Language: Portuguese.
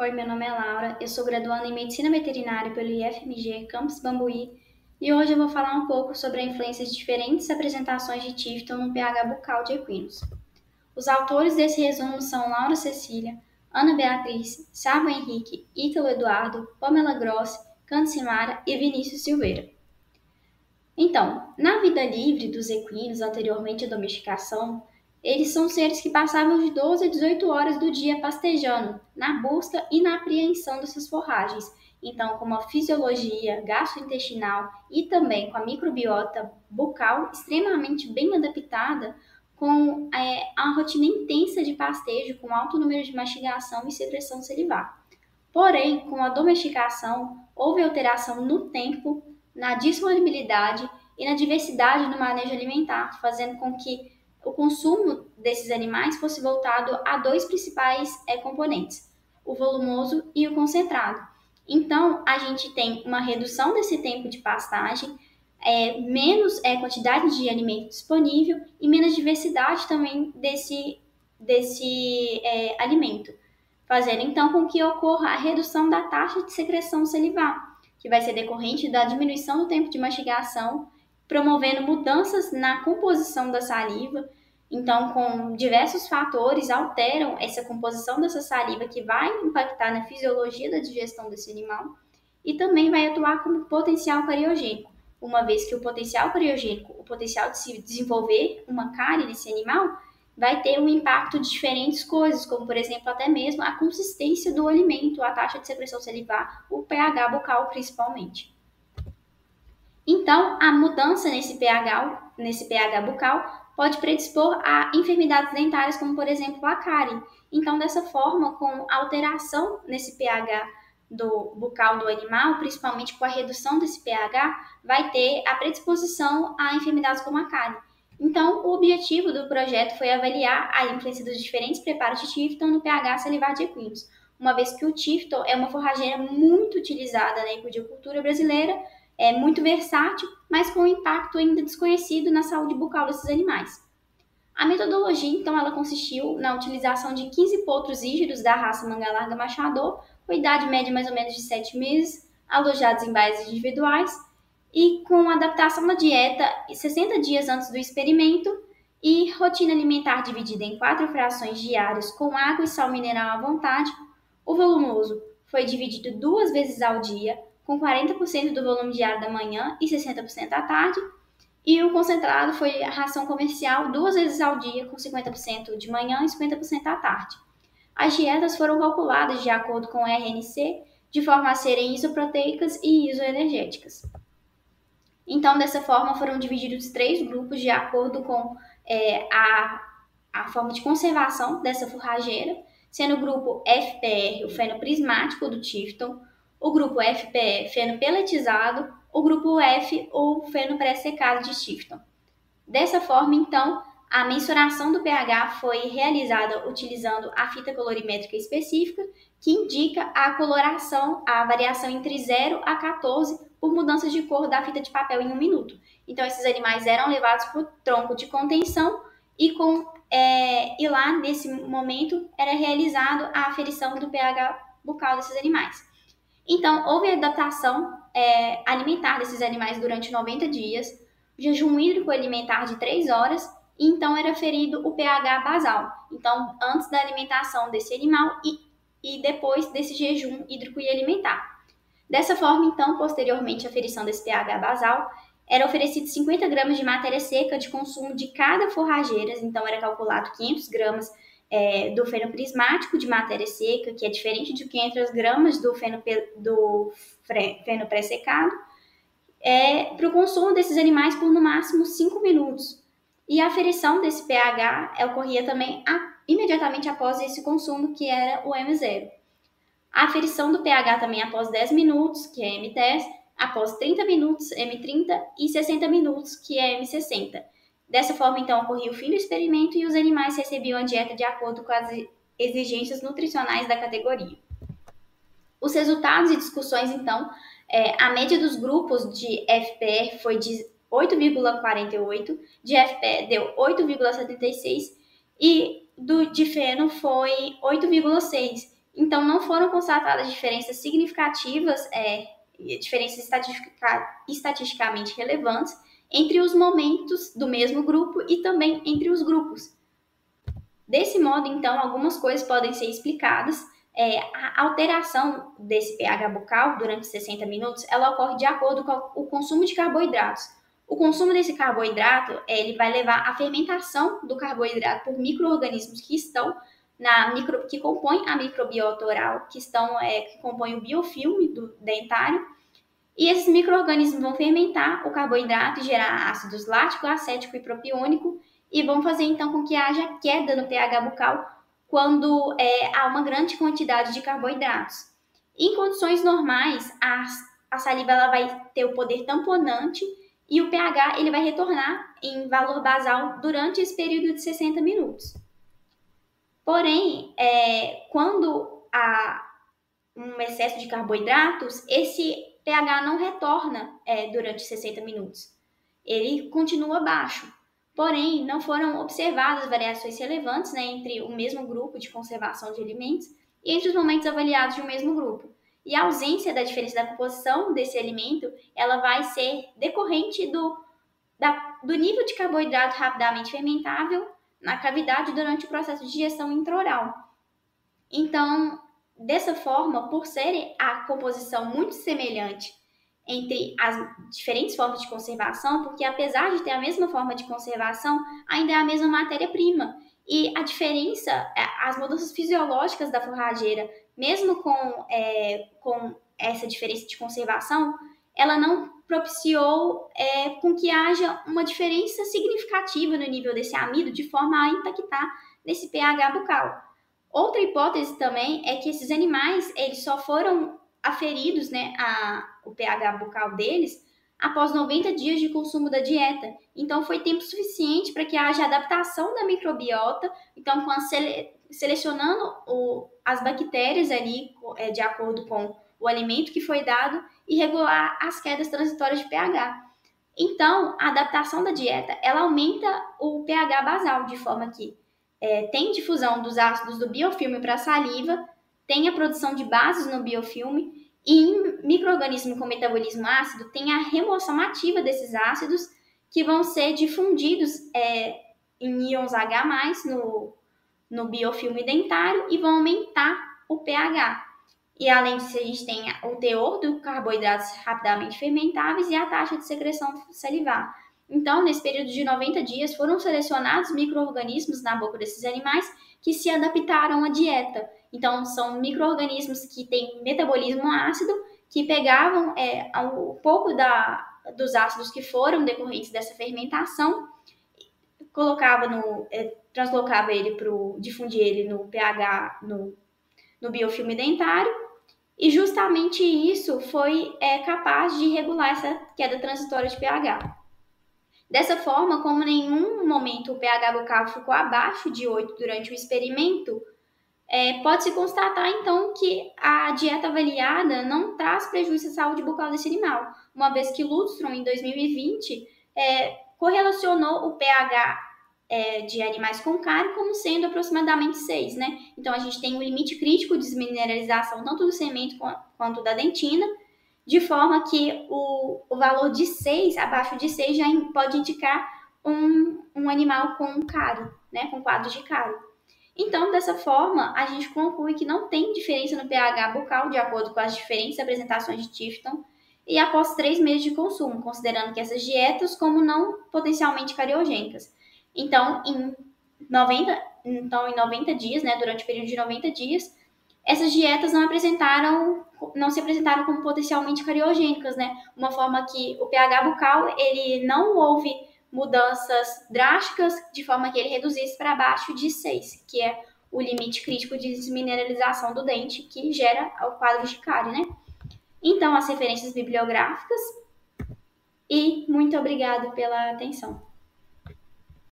Oi, meu nome é Laura, eu sou graduanda em Medicina Veterinária pelo IFMG Campus Bambuí e hoje eu vou falar um pouco sobre a influência de diferentes apresentações de Tifton no pH bucal de equinos. Os autores desse resumo são Laura Cecília, Ana Beatriz, Sávio Henrique, Ítalo Eduardo, Pamela Grossi, Cansimara e Vinícius Silveira. Então, na vida livre dos equinos anteriormente à domesticação, eles são seres que passavam de 12 a 18 horas do dia pastejando, na busca e na apreensão dessas forragens. Então, com uma fisiologia gastrointestinal e também com a microbiota bucal extremamente bem adaptada, com a rotina intensa de pastejo, com alto número de mastigação e secreção salivar. Porém, com a domesticação, houve alteração no tempo, na disponibilidade e na diversidade no manejo alimentar, fazendo com que o consumo desses animais fosse voltado a dois principais componentes, o volumoso e o concentrado. Então, a gente tem uma redução desse tempo de pastagem, menos quantidade de alimento disponível e menos diversidade também desse alimento, fazendo então com que ocorra a redução da taxa de secreção salivar, que vai ser decorrente da diminuição do tempo de mastigação, promovendo mudanças na composição da saliva. Então, com diversos fatores alteram essa composição dessa saliva que vai impactar na fisiologia da digestão desse animal e também vai atuar como potencial cariogênico, uma vez que o potencial cariogênico, o potencial de se desenvolver uma cárie nesse animal, vai ter um impacto de diferentes coisas, como por exemplo até mesmo a consistência do alimento, a taxa de secreção salivar, o pH bucal principalmente. Então, a mudança nesse pH bucal pode predispor a enfermidades dentárias, como por exemplo a cárie. Então, dessa forma, com alteração nesse pH do bucal do animal, principalmente com a redução desse pH, vai ter a predisposição a enfermidades como a cárie. Então, o objetivo do projeto foi avaliar a influência dos diferentes preparos de Tifton no pH salivar de equinos, uma vez que o Tifton é uma forrageira muito utilizada na equicultura brasileira, é muito versátil, mas com um impacto ainda desconhecido na saúde bucal desses animais. A metodologia, então, ela consistiu na utilização de 15 potros híbridos da raça manga larga machador, com idade média mais ou menos de 7 meses, alojados em bairros individuais, e com adaptação da dieta 60 dias antes do experimento e rotina alimentar dividida em 4 frações diárias com água e sal mineral à vontade. O volumoso foi dividido 2 vezes ao dia, com 40% do volume diário da manhã e 60% à tarde, e o concentrado foi a ração comercial 2 vezes ao dia, com 50% de manhã e 50% à tarde. As dietas foram calculadas de acordo com o RNC, de forma a serem isoproteicas e isoenergéticas. Então, dessa forma, foram divididos 3 grupos de acordo com a forma de conservação dessa forrageira, sendo o grupo FPR, o feno prismático do Tifton, o grupo FPE, feno peletizado, o grupo F, o feno pré-secado de Tifton. Dessa forma, então, a mensuração do pH foi realizada utilizando a fita colorimétrica específica, que indica a coloração, a variação entre 0 a 14 por mudanças de cor da fita de papel em 1 minuto. Então, esses animais eram levados para o tronco de contenção e lá, nesse momento, era realizado a aferição do pH bucal desses animais. Então, houve adaptação alimentar desses animais durante 90 dias, jejum hídrico alimentar de 3 horas, e então era ferido o pH basal. Então, antes da alimentação desse animal e depois desse jejum hídrico e alimentar. Dessa forma, então, posteriormente à aferição desse pH basal, era oferecido 50 gramas de matéria seca de consumo de cada forrageira, então era calculado 500 gramas do feno prismático de matéria seca, que é diferente de 500 gramas do feno pré-secado, para o consumo desses animais por no máximo 5 minutos. E a aferição desse pH ocorria também imediatamente após esse consumo, que era o M0. A aferição do pH também após 10 minutos, que é M10, após 30 minutos, M30, e 60 minutos, que é M60. Dessa forma, então, ocorria o fim do experimento e os animais recebiam a dieta de acordo com as exigências nutricionais da categoria. Os resultados e discussões, então, a média dos grupos de FPR foi de 8,48, de FPE deu 8,76 e de feno foi 8,6. Então, não foram constatadas diferenças significativas, diferenças estatisticamente relevantes entre os momentos do mesmo grupo e também entre os grupos. Desse modo, então, algumas coisas podem ser explicadas. A alteração desse pH bucal durante 60 minutos, ela ocorre de acordo com o consumo de carboidratos. O consumo desse carboidrato, ele vai levar à fermentação do carboidrato por micro-organismos que estão que compõem a microbiota oral, que compõem o biofilme do dentário, e esses micro-organismos vão fermentar o carboidrato e gerar ácidos lático, acético e propiônico, e vão fazer então com que haja queda no pH bucal quando há uma grande quantidade de carboidratos. Em condições normais, a saliva ela vai ter o poder tamponante e o pH ele vai retornar em valor basal durante esse período de 60 minutos. Porém, quando há um excesso de carboidratos, esse pH não retorna durante 60 minutos. Ele continua baixo. Porém, não foram observadas variações relevantes, né, entre o mesmo grupo de conservação de alimentos e entre os momentos avaliados de um mesmo grupo. E a ausência da diferença da composição desse alimento, ela vai ser decorrente do nível de carboidrato rapidamente fermentável na cavidade durante o processo de digestão intraoral. Então, dessa forma, por ser a composição muito semelhante entre as diferentes formas de conservação, porque apesar de ter a mesma forma de conservação, ainda é a mesma matéria-prima. E a diferença, as mudanças fisiológicas da forrageira, mesmo com essa diferença de conservação, ela não propiciou com que haja uma diferença significativa no nível desse amido, de forma a impactar nesse pH bucal. Outra hipótese também é que esses animais eles só foram aferidos, né, o pH bucal deles após 90 dias de consumo da dieta. Então, foi tempo suficiente para que haja adaptação da microbiota, então, selecionando as bactérias ali de acordo com o alimento que foi dado e regular as quedas transitórias de pH. Então, a adaptação da dieta, ela aumenta o pH basal, de forma que tem difusão dos ácidos do biofilme para a saliva, tem a produção de bases no biofilme, e em micro-organismo com metabolismo ácido, tem a remoção ativa desses ácidos, que vão ser difundidos em íons H+, no biofilme dentário, e vão aumentar o pH. E além disso, a gente tem o teor de carboidratos rapidamente fermentáveis e a taxa de secreção salivar. Então, nesse período de 90 dias, foram selecionados micro-organismos na boca desses animais que se adaptaram à dieta. Então, são micro-organismos que têm metabolismo ácido, que pegavam um pouco dos ácidos que foram decorrentes dessa fermentação, translocava ele difundir ele no pH, no biofilme dentário, e justamente isso foi capaz de regular essa queda transitória de pH. Dessa forma, como em nenhum momento o pH bucal ficou abaixo de 8 durante o experimento, pode-se constatar, então, que a dieta avaliada não traz prejuízo à saúde bucal desse animal, uma vez que Lundstrom, em 2020, correlacionou o pH de animais com cárie como sendo aproximadamente 6, né? Então, a gente tem um limite crítico de desmineralização tanto do cemento quanto da dentina, de forma que o valor de 6, abaixo de 6, já pode indicar um animal com cárie, né? Com quadro de cárie. Então, dessa forma, a gente conclui que não tem diferença no pH bucal de acordo com as diferentes apresentações de Tifton e após 3 meses de consumo, considerando que essas dietas como não potencialmente cariogênicas. Então, em 90 dias, né, durante o período de 90 dias, essas dietas não se apresentaram como potencialmente cariogênicas, né? Uma forma que o pH bucal, ele não houve mudanças drásticas de forma que ele reduzisse para abaixo de 6, que é o limite crítico de desmineralização do dente que gera o quadro de cárie, né? Então, as referências bibliográficas, e muito obrigado pela atenção.